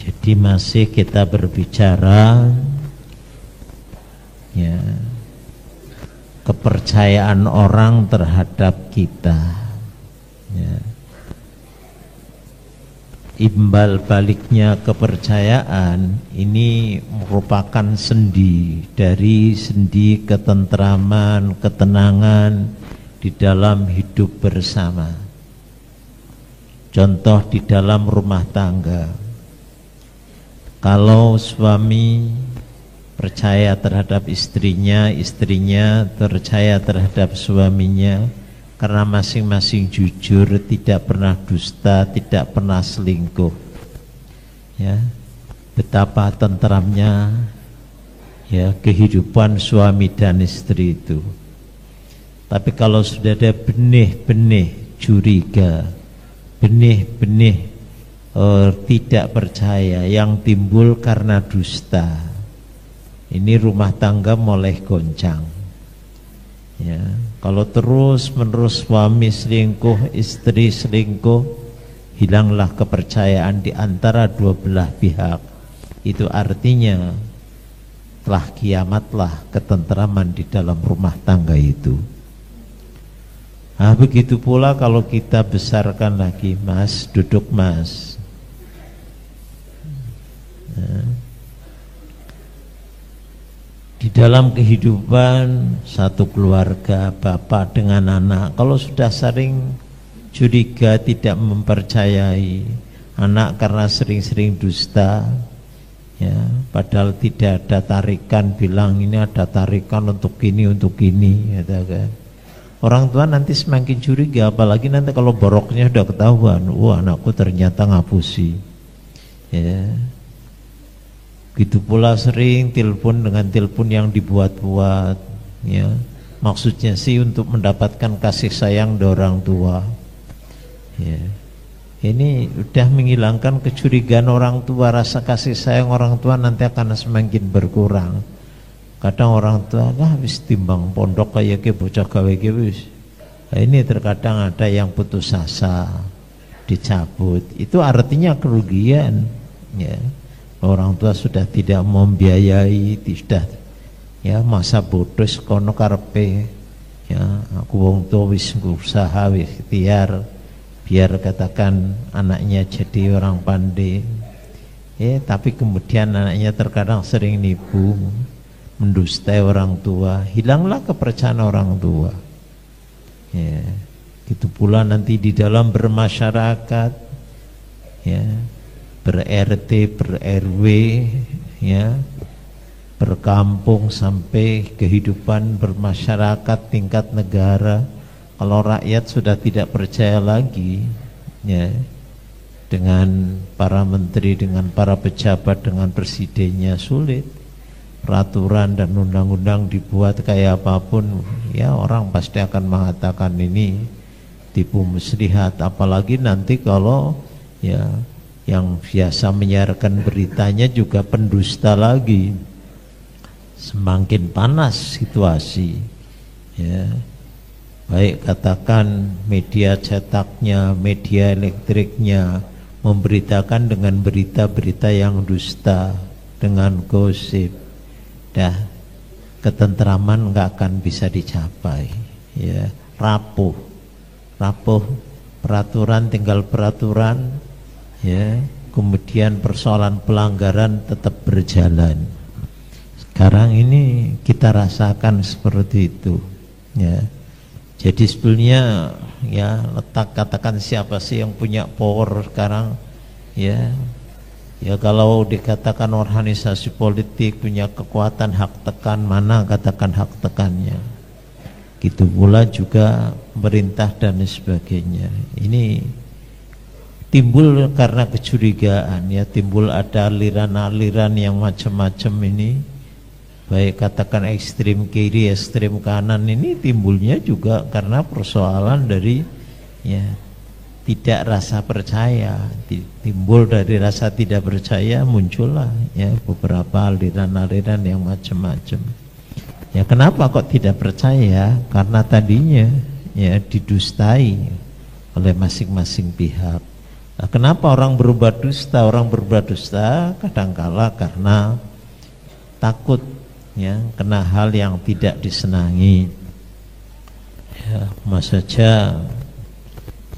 Jadi masih kita berbicara ya, kepercayaan orang terhadap kita ya. Imbal baliknya kepercayaan ini merupakan sendi dari sendi ketentraman, ketenangan di dalam hidup bersama. Contoh di dalam rumah tangga, kalau suami percaya terhadap istrinya, istrinya percaya terhadap suaminya, karena masing-masing jujur, tidak pernah dusta, tidak pernah selingkuh. Ya, betapa tentramnya ya kehidupan suami dan istri itu. Tapi kalau sudah ada benih-benih curiga, benih-benih tidak percaya yang timbul karena dusta, ini rumah tangga mulai goncang. Ya, kalau terus menerus suami selingkuh, istri selingkuh, hilanglah kepercayaan di antara dua belah pihak. Itu artinya telah kiamatlah ketentraman di dalam rumah tangga itu. Nah, begitu pula kalau kita besarkan lagi, Mas, duduk Mas. Nah, di dalam kehidupan satu keluarga, bapak dengan anak, kalau sudah sering curiga, tidak mempercayai anak karena sering-sering dusta, ya, padahal tidak ada tarikan, bilang ini ada tarikan untuk ini, gitu kan. Orang tua nanti semakin curiga, apalagi nanti kalau boroknya sudah ketahuan, wah anakku ternyata ngapusi, ya. Gitu pula sering telepon dengan telepon yang dibuat-buat, ya. Maksudnya sih untuk mendapatkan kasih sayang dari orang tua. Ya. Ini sudah menghilangkan kecurigaan orang tua, rasa kasih sayang orang tua nanti akan semakin berkurang. Kadang orang tua wis timbang pondok kayak ke bocah gawe ke wis. Nah, ini terkadang ada yang putus asa, dicabut. Itu artinya kerugian, ya. Orang tua sudah tidak membiayai, sudah ya masa bodoh kono karepe, ya aku wong tua wis usaha wis ikhtiar biar katakan anaknya jadi orang pandai, tapi kemudian anaknya terkadang sering nipu, mendustai orang tua, hilanglah kepercayaan orang tua. Ya, gitu pula nanti di dalam bermasyarakat, ya, ber-RT, ber-RW, ya, berkampung sampai kehidupan bermasyarakat tingkat negara. Kalau rakyat sudah tidak percaya lagi, ya, dengan para menteri, dengan para pejabat, dengan presidennya, sulit. Peraturan dan undang-undang dibuat kayak apapun, ya orang pasti akan mengatakan ini tipu muslihat. Apalagi nanti kalau ya yang biasa menyiarkan beritanya juga pendusta lagi, semakin panas situasi, ya. Baik katakan media cetaknya, media elektriknya memberitakan dengan berita-berita yang dusta, dengan gosip, dah ketentraman nggak akan bisa dicapai, ya. Rapuh peraturan, tinggal peraturan, ya, kemudian persoalan pelanggaran tetap berjalan. Sekarang ini kita rasakan seperti itu, ya. Jadi sebetulnya ya letak katakan siapa sih yang punya power sekarang, ya. Ya kalau dikatakan organisasi politik punya kekuatan hak tekan, mana katakan hak tekannya. Gitu pula juga pemerintah dan sebagainya. Ini timbul karena kecurigaan, ya, timbul ada aliran-aliran yang macam-macam ini, baik katakan ekstrim kiri, ekstrim kanan, ini timbulnya juga karena persoalan dari ya tidak rasa percaya, timbul dari rasa tidak percaya, muncullah ya beberapa aliran-aliran yang macam-macam. Ya kenapa kok tidak percaya? Karena tadinya ya didustai oleh masing-masing pihak. Nah, kenapa orang berbuat dusta? Orang berbuat dusta kadangkala karena takut ya kena hal yang tidak disenangi. Ya, saja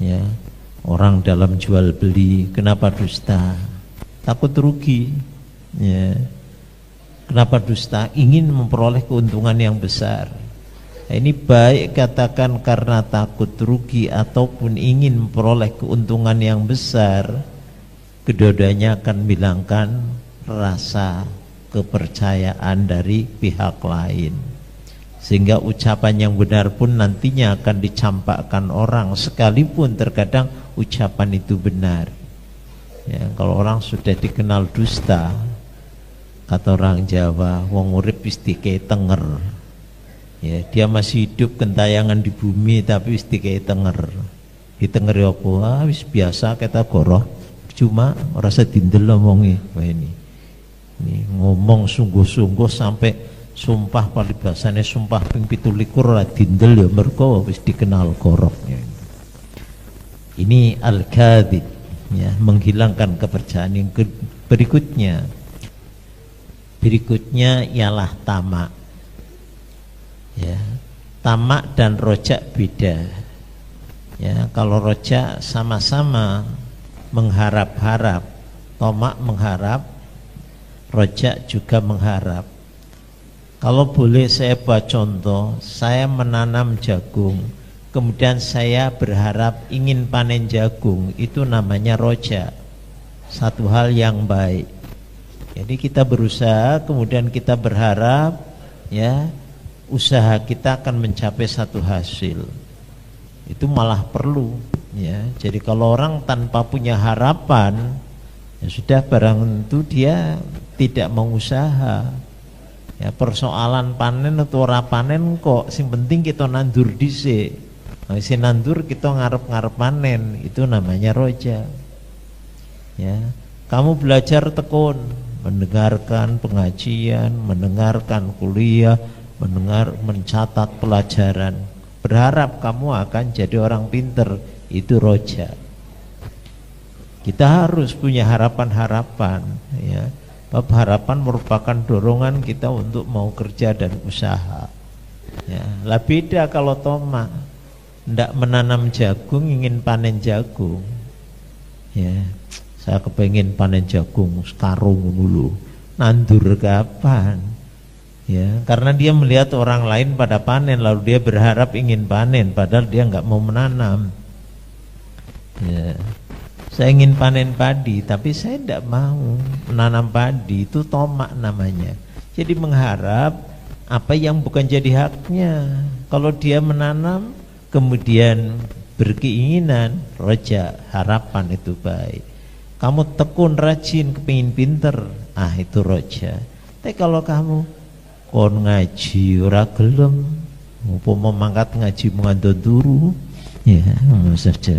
ya orang dalam jual beli, kenapa dusta? Takut rugi. Ya. Kenapa dusta? Ingin memperoleh keuntungan yang besar. Nah, ini baik katakan karena takut rugi ataupun ingin memperoleh keuntungan yang besar, kedua-duanya akan bilangkan rasa kepercayaan dari pihak lain, sehingga ucapan yang benar pun nantinya akan dicampakkan orang, sekalipun terkadang ucapan itu benar. Ya, kalau orang sudah dikenal dusta, kata orang Jawa, wong urip wis dikei tenger. Ya, dia masih hidup gentayangan di bumi tapi wis dikei tenger. Ditengeri apa? Ah, wis biasa kita goroh, cuma ora sedindel omongi. Wah ini ngomong sungguh-sungguh sampai sumpah palibasane sumpah ping 17 ora dindel ya mergo wis dikenal gorohnya. Ini al-kadzib, ya, menghilangkan kepercayaan. Yang berikutnya ialah tamak. Ya, tamak dan rojak beda. Ya, kalau rojak sama-sama mengharap-harap, tamak mengharap, rojak juga mengharap. Kalau boleh saya buat contoh, saya menanam jagung, kemudian saya berharap ingin panen jagung, itu namanya rojak, satu hal yang baik. Jadi kita berusaha, kemudian kita berharap, ya, usaha kita akan mencapai satu hasil. Itu malah perlu, ya. Jadi kalau orang tanpa punya harapan, ya sudah, barang itu dia tidak mau usaha. Ya, persoalan panen atau ora panen kok, sing penting kita nandur dhisik. Nah, si nandur kita ngarep-ngarep panen, itu namanya roja. Ya, kamu belajar tekun, mendengarkan pengajian, mendengarkan kuliah, mencatat pelajaran, berharap kamu akan jadi orang pinter, itu roja. Kita harus punya harapan-harapan, ya. Bab harapan merupakan dorongan kita untuk mau kerja dan usaha. Ya, lah beda kalau tomak, ndak menanam jagung ingin panen jagung. Ya, saya kepengen panen jagung sekarung dulu. Nandur kapan? Ya, karena dia melihat orang lain pada panen, lalu dia berharap ingin panen, padahal dia nggak mau menanam. Ya, saya ingin panen padi, tapi saya tidak mau menanam padi, itu tomak namanya. Jadi mengharap apa yang bukan jadi haknya. Kalau dia menanam, kemudian berkeinginan, roja, harapan, itu baik. Kamu tekun, rajin, kepingin pinter, itu roja. Tapi kalau kamu kon ngaji ora gelem, umpama mangkat ngaji mengandung turu, ya saja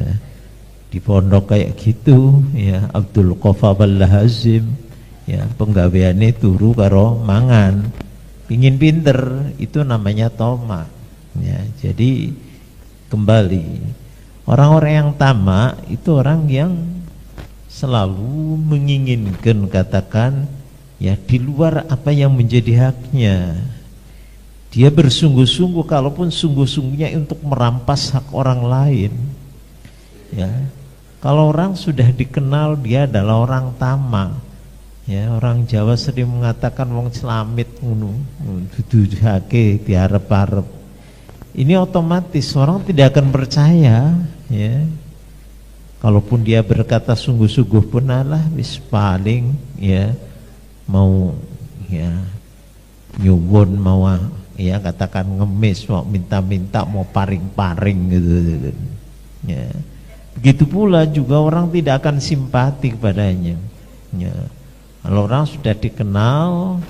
di pondok kayak gitu, ya Abdul Qafal Hazim, ya penggaweane turu karo mangan, pingin pinter, itu namanya tomak. Ya, jadi kembali, orang-orang yang tamak itu orang yang selalu menginginkan, katakan, ya di luar apa yang menjadi haknya. Dia bersungguh-sungguh, kalaupun sungguh-sungguhnya untuk merampas hak orang lain. Ya, kalau orang sudah dikenal dia adalah orang tamak. Ya, orang Jawa sering mengatakan wong celamit ngono, dudu hake diarep-arep. Ini otomatis orang tidak akan percaya, ya. Kalaupun dia berkata sungguh-sungguh pun alah wis paling, ya, mau, ya, nyuwun, mau, ya, katakan ngemis, mau minta-minta, mau paring-paring gitu. Ya. Begitu pula juga orang tidak akan simpati kepadanya. Ya. Kalau orang sudah dikenal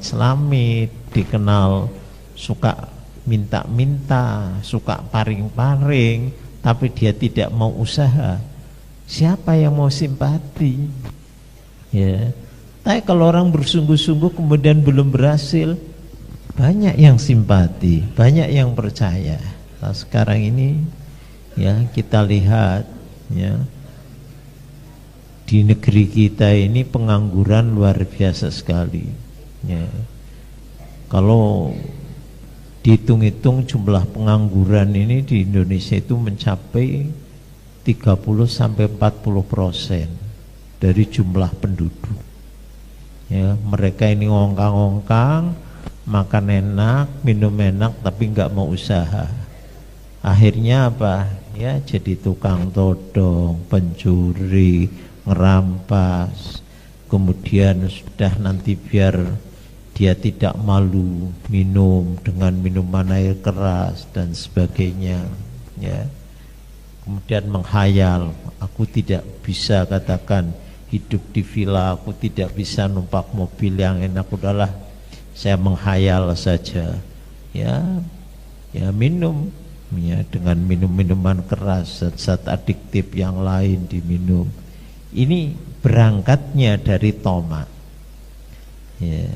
celamit, dikenal suka minta-minta, suka paring-paring, tapi dia tidak mau usaha, siapa yang mau simpati? Ya. Tapi kalau orang bersungguh-sungguh kemudian belum berhasil, banyak yang simpati, banyak yang percaya. Nah, sekarang ini, ya, kita lihat, ya, di negeri kita ini pengangguran luar biasa sekali ya. Kalau dihitung-hitung jumlah pengangguran ini di Indonesia itu mencapai 30-40% dari jumlah penduduk ya. Mereka ini ngongkang-ngongkang, makan enak, minum enak, tapi nggak mau usaha. Akhirnya apa ya, jadi tukang todong, pencuri, ngerampas. Kemudian sudah nanti biar dia tidak malu minum dengan minuman air keras dan sebagainya ya. Kemudian menghayal, aku tidak bisa katakan hidup di villa, aku tidak bisa numpak mobil yang enak, udahlah saya menghayal saja ya, ya minum ya, dengan minum-minuman keras, zat-zat adiktif yang lain diminum. Ini berangkatnya dari tamak ya.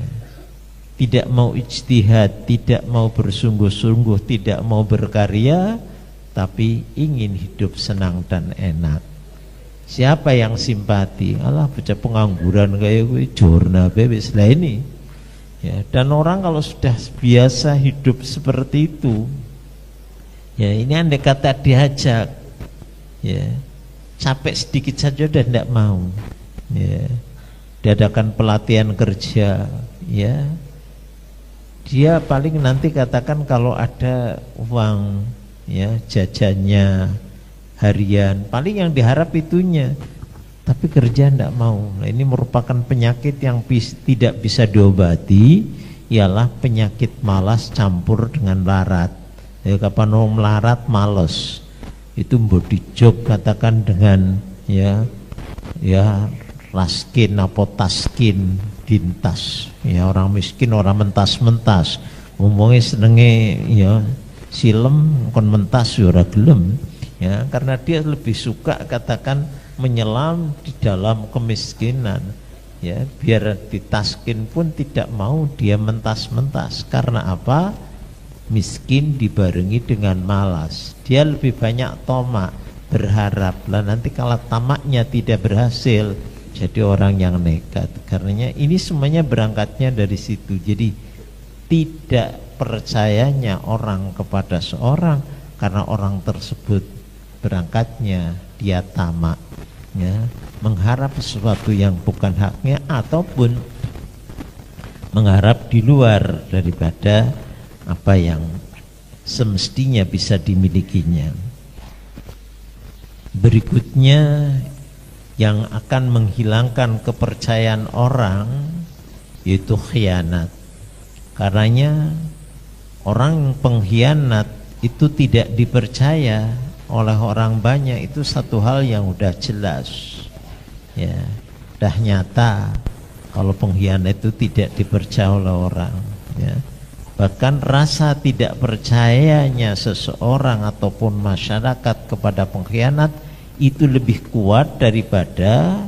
Tidak mau ijtihad, tidak mau bersungguh-sungguh, tidak mau berkarya, tapi ingin hidup senang dan enak. Siapa yang simpati? Alah bocah pengangguran kayak gue, jorna bebes lah ini ya. Dan orang kalau sudah biasa hidup seperti itu ya, ini andai kata diajak ya, capek sedikit saja udah tidak mau ya, diadakan pelatihan kerja ya, dia paling nanti katakan kalau ada uang ya, jajannya harian, paling yang diharap itunya, tapi kerja tidak mau. Nah, ini merupakan penyakit yang tidak bisa diobati, ialah penyakit malas campur dengan larat ya. Kapan orang melarat males, itu body job katakan dengan ya raskin apa taskin dintas ya, orang miskin orang mentas-mentas ngomongnya senenge ya silem kon mentas ya ora gelem ya, karena dia lebih suka katakan menyelam di dalam kemiskinan ya, biar ditaskin pun tidak mau dia mentas-mentas. Karena apa? Miskin dibarengi dengan malas, dia lebih banyak tamak, berharap lah nanti kalau tamaknya tidak berhasil jadi orang yang nekat. Karenanya ini semuanya berangkatnya dari situ. Jadi tidak percayanya orang kepada seorang karena orang tersebut berangkatnya dia tamak ya, mengharap sesuatu yang bukan haknya ataupun mengharap di luar daripada apa yang semestinya bisa dimilikinya. Berikutnya yang akan menghilangkan kepercayaan orang yaitu khianat. Karenanya orang pengkhianat itu tidak dipercaya oleh orang banyak, itu satu hal yang udah jelas ya, udah nyata kalau pengkhianat itu tidak dipercaya oleh orang ya. Bahkan rasa tidak percayanya seseorang ataupun masyarakat kepada pengkhianat itu lebih kuat daripada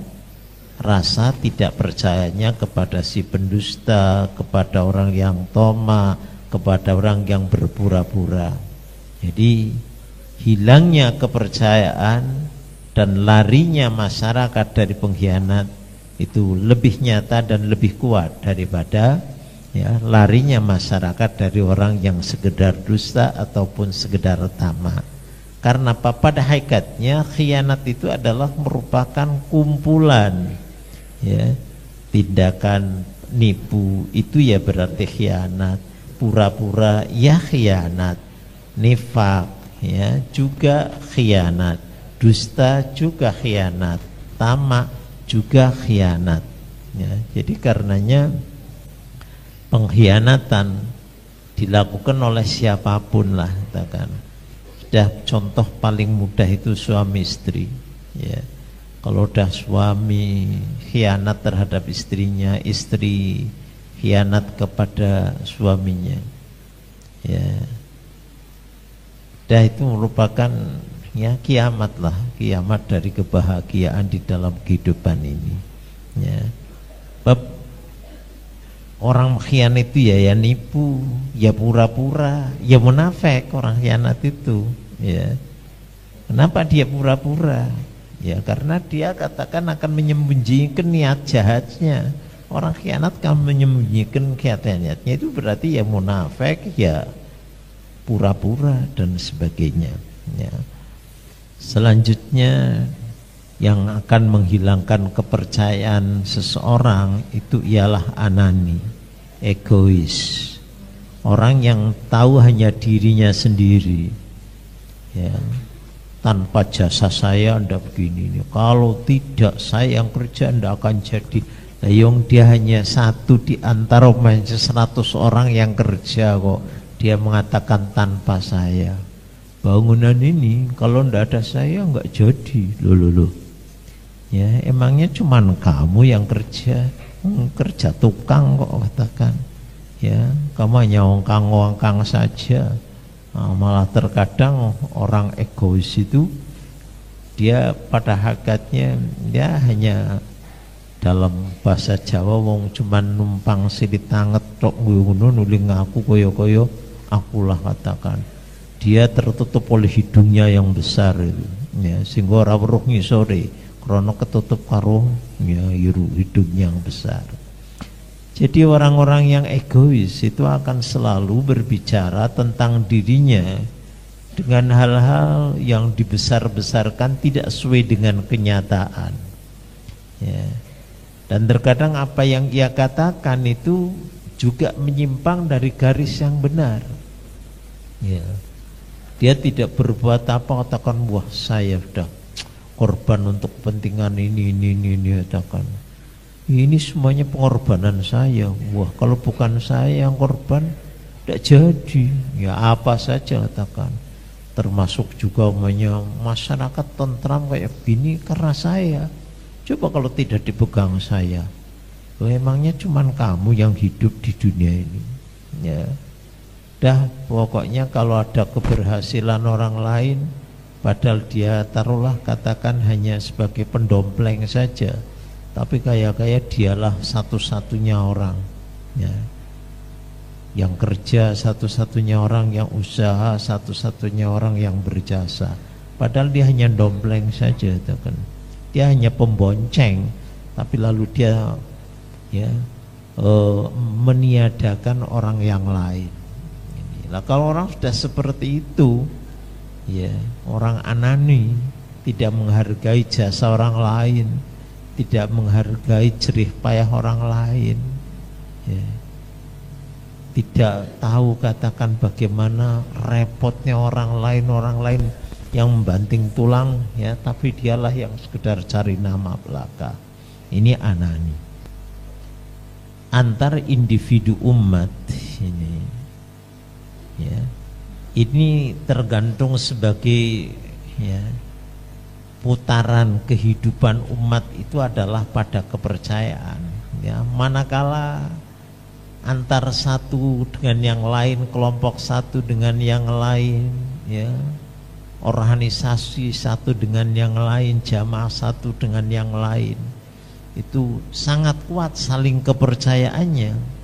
rasa tidak percayanya kepada si pendusta, kepada orang yang toma, kepada orang yang berpura-pura. Jadi hilangnya kepercayaan dan larinya masyarakat dari pengkhianat itu lebih nyata dan lebih kuat daripada ya, larinya masyarakat dari orang yang sekedar dusta ataupun sekedar tamak. Karena apa? Pada hakikatnya khianat itu adalah merupakan kumpulan ya, tindakan nipu itu ya berarti khianat, pura-pura ya khianat, nifak ya juga khianat, dusta juga khianat, tamak juga khianat ya. Jadi karenanya pengkhianatan dilakukan oleh siapapun lah katakan. Sudah contoh paling mudah itu suami istri ya. Kalau udah suami khianat terhadap istrinya, istri khianat kepada suaminya ya, dah itu merupakan ya kiamat lah, kiamat dari kebahagiaan di dalam kehidupan ini ya. Bab orang khianat itu ya nipu, ya pura-pura, ya munafik orang khianat itu ya. Kenapa dia pura-pura? Ya, karena dia katakan akan menyembunyikan niat jahatnya. Orang khianat kan menyembunyikan niatnya, itu berarti ya munafik, ya pura-pura dan sebagainya. Ya. Selanjutnya yang akan menghilangkan kepercayaan seseorang itu ialah anani, egois. Orang yang tahu hanya dirinya sendiri, ya, tanpa jasa saya ndak begini nih. Kalau tidak saya yang kerja ndak akan jadi. Nah, dia hanya satu di antara 100 orang yang kerja kok. Dia mengatakan tanpa saya. Bangunan ini kalau ndak ada saya nggak jadi. Loh. Ya, emangnya cuman kamu yang kerja? Kerja tukang kok katakan. Ya, kamu hanya ongkang-ongkang saja. Nah, malah terkadang orang egois itu dia pada hakikatnya dia hanya dalam bahasa Jawa wong cuman numpang silit tanget tok ngono nuling aku koyo-koyo akulah katakan. Dia tertutup oleh hidungnya yang besar itu. Ya, sehingga ora weruh ngisore krana ketutup karo ya hidungnya yang besar. Jadi orang-orang yang egois itu akan selalu berbicara tentang dirinya dengan hal-hal yang dibesar-besarkan tidak sesuai dengan kenyataan. Ya. Dan terkadang apa yang ia katakan itu juga menyimpang dari garis yang benar. Ya. Dia tidak berbuat apa, katakan wah saya sudah korban untuk kepentingan ini katakan. Ini semuanya pengorbanan saya. Wah, kalau bukan saya yang korban, tidak jadi. Ya apa saja katakan. Termasuk juga umumnya masyarakat tentram kayak gini karena saya. Coba kalau tidak dipegang saya. Loh, emangnya cuman kamu yang hidup di dunia ini. Ya. Dah pokoknya kalau ada keberhasilan orang lain, padahal dia taruhlah katakan hanya sebagai pendompleng saja. Tapi kayak dialah satu-satunya orang ya, yang kerja, satu-satunya orang yang usaha, satu-satunya orang yang berjasa. Padahal dia hanya dompleng saja, kan? Dia hanya pembonceng, tapi lalu dia ya meniadakan orang yang lain. Nah, kalau orang sudah seperti itu, ya orang anani, tidak menghargai jasa orang lain, tidak menghargai jerih payah orang lain, ya. Tidak tahu katakan bagaimana repotnya orang lain yang membanting tulang, ya, tapi dialah yang sekedar cari nama belaka. Ini anani. Antar individu umat ini, ya, ini tergantung sebagai ya putaran kehidupan umat itu adalah pada kepercayaan. Ya, manakala antar satu dengan yang lain, kelompok satu dengan yang lain, ya, organisasi satu dengan yang lain, jamaah satu dengan yang lain, itu sangat kuat saling kepercayaannya.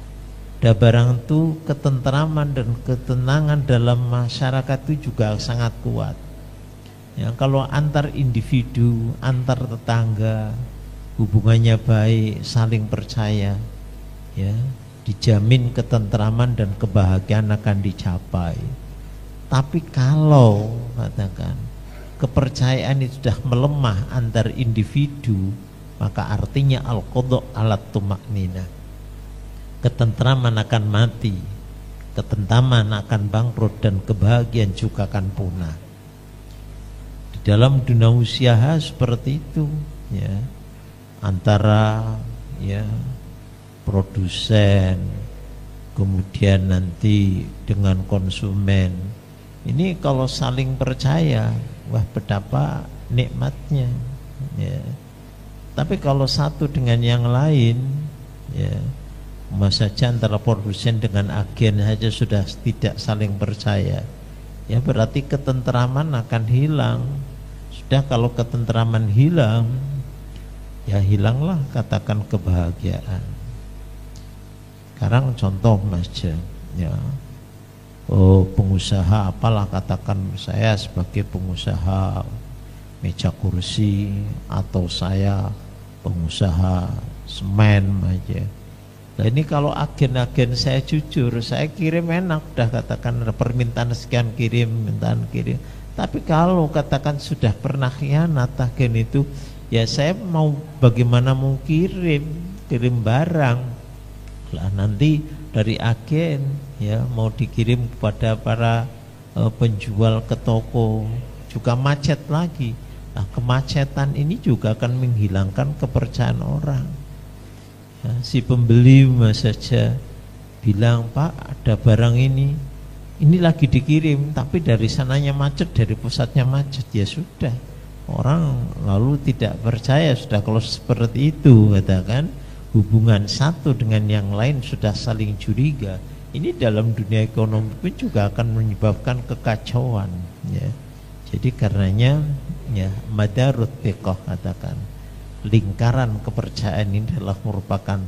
Dan barang itu ketentraman dan ketenangan dalam masyarakat itu juga sangat kuat. Ya, kalau antar individu, antar tetangga hubungannya baik, saling percaya, ya, dijamin ketentraman dan kebahagiaan akan dicapai. Tapi kalau katakan kepercayaan itu sudah melemah antar individu, maka artinya al-qadha alat tumaknina. Ketentraman akan mati, ketentraman akan bangkrut, dan kebahagiaan juga akan punah. Dalam dunia usaha seperti itu, ya, antara ya produsen kemudian nanti dengan konsumen, ini kalau saling percaya, wah betapa nikmatnya, ya. Tapi kalau satu dengan yang lain, ya, saja antara produsen dengan agen saja sudah tidak saling percaya, ya berarti ketentraman akan hilang. Sudah kalau ketentraman hilang, ya hilanglah katakan kebahagiaan. Sekarang contoh Mas Jan, ya, pengusaha apalah, katakan saya sebagai pengusaha meja kursi, atau saya pengusaha semen aja. Nah ini kalau agen-agen saya jujur, saya kirim enak, dah katakan permintaan sekian kirim, permintaan kirim. Tapi kalau katakan sudah pernah khianat agen itu, ya saya mau bagaimana mau kirim barang lah, nanti dari agen ya mau dikirim kepada para penjual ke toko juga macet lagi. Nah kemacetan ini juga akan menghilangkan kepercayaan orang. Ya, si pembeli saja bilang, Pak ada barang ini lagi dikirim, tapi dari sananya macet, dari pusatnya macet, ya sudah, orang lalu tidak percaya sudah kalau seperti itu, katakan hubungan satu dengan yang lain sudah saling curiga. Ini dalam dunia ekonomi pun juga akan menyebabkan kekacauan, ya. Jadi karenanya ya madarut thiqah, katakan lingkaran kepercayaan ini adalah merupakan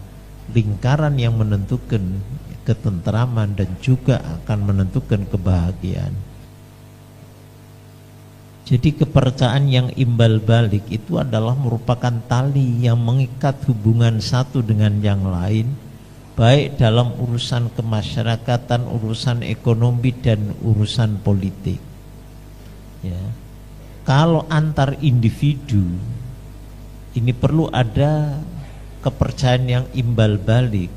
lingkaran yang menentukan ketentraman dan juga akan menentukan kebahagiaan. Jadi kepercayaan yang imbal balik itu adalah merupakan tali yang mengikat hubungan satu dengan yang lain, baik dalam urusan kemasyarakatan, urusan ekonomi dan urusan politik. Ya. Kalau antar individu ini perlu ada kepercayaan yang imbal balik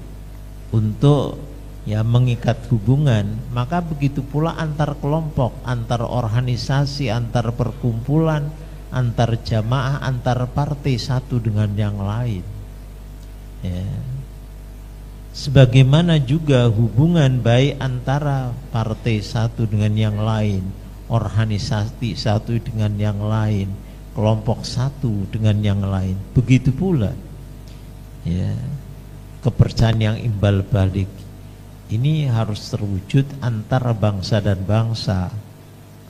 untuk ya mengikat hubungan, maka begitu pula antar kelompok, antar organisasi, antar perkumpulan, antar jamaah, antar partai satu dengan yang lain. Ya. Sebagaimana juga hubungan baik antara partai satu dengan yang lain, organisasi satu dengan yang lain, kelompok satu dengan yang lain, begitu pula ya kepercayaan yang imbal balik ini harus terwujud antara bangsa dan bangsa,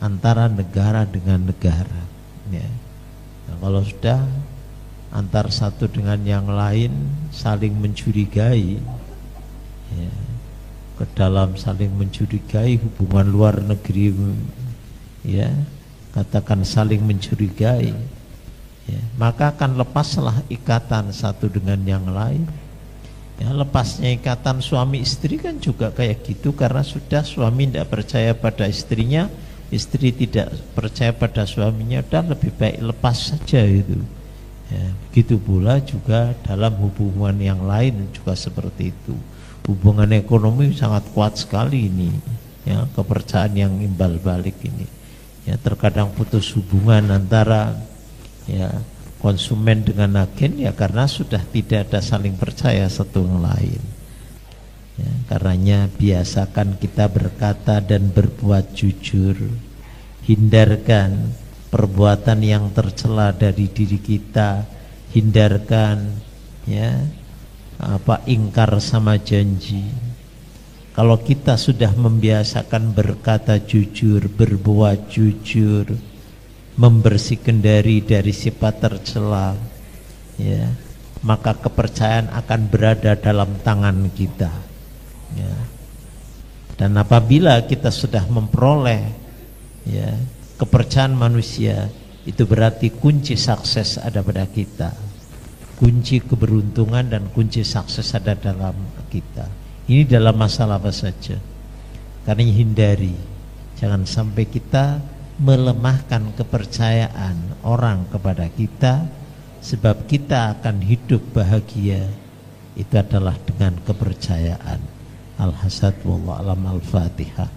antara negara dengan negara, ya. Nah, kalau sudah antar satu dengan yang lain saling mencurigai, ya, ke dalam saling mencurigai hubungan luar negeri, ya, katakan saling mencurigai, ya, maka akan lepaslah ikatan satu dengan yang lain. Ya, lepasnya ikatan suami istri kan juga kayak gitu, karena sudah suami tidak percaya pada istrinya, istri tidak percaya pada suaminya, dan lebih baik lepas saja itu. Ya, begitu pula juga dalam hubungan yang lain juga seperti itu. Hubungan ekonomi sangat kuat sekali ini, ya, kepercayaan yang imbal balik ini. Ya, terkadang putus hubungan antara ya konsumen dengan agen ya karena sudah tidak ada saling percaya satu yang lain. Ya, karenanya biasakan kita berkata dan berbuat jujur, hindarkan perbuatan yang tercela dari diri kita, hindarkan ya ingkar sama janji. Kalau kita sudah membiasakan berkata jujur, berbuat jujur, membersihkan dari sifat tercela, ya, maka kepercayaan akan berada dalam tangan kita, ya. Dan apabila kita sudah memperoleh ya kepercayaan manusia, itu berarti kunci sukses ada pada kita, kunci keberuntungan dan kunci sukses ada dalam kita. Ini dalam masalah apa saja, karena hindari jangan sampai kita melemahkan kepercayaan orang kepada kita, sebab kita akan hidup bahagia itu adalah dengan kepercayaan. Al-hasad wallahu alam. Al-Fatihah.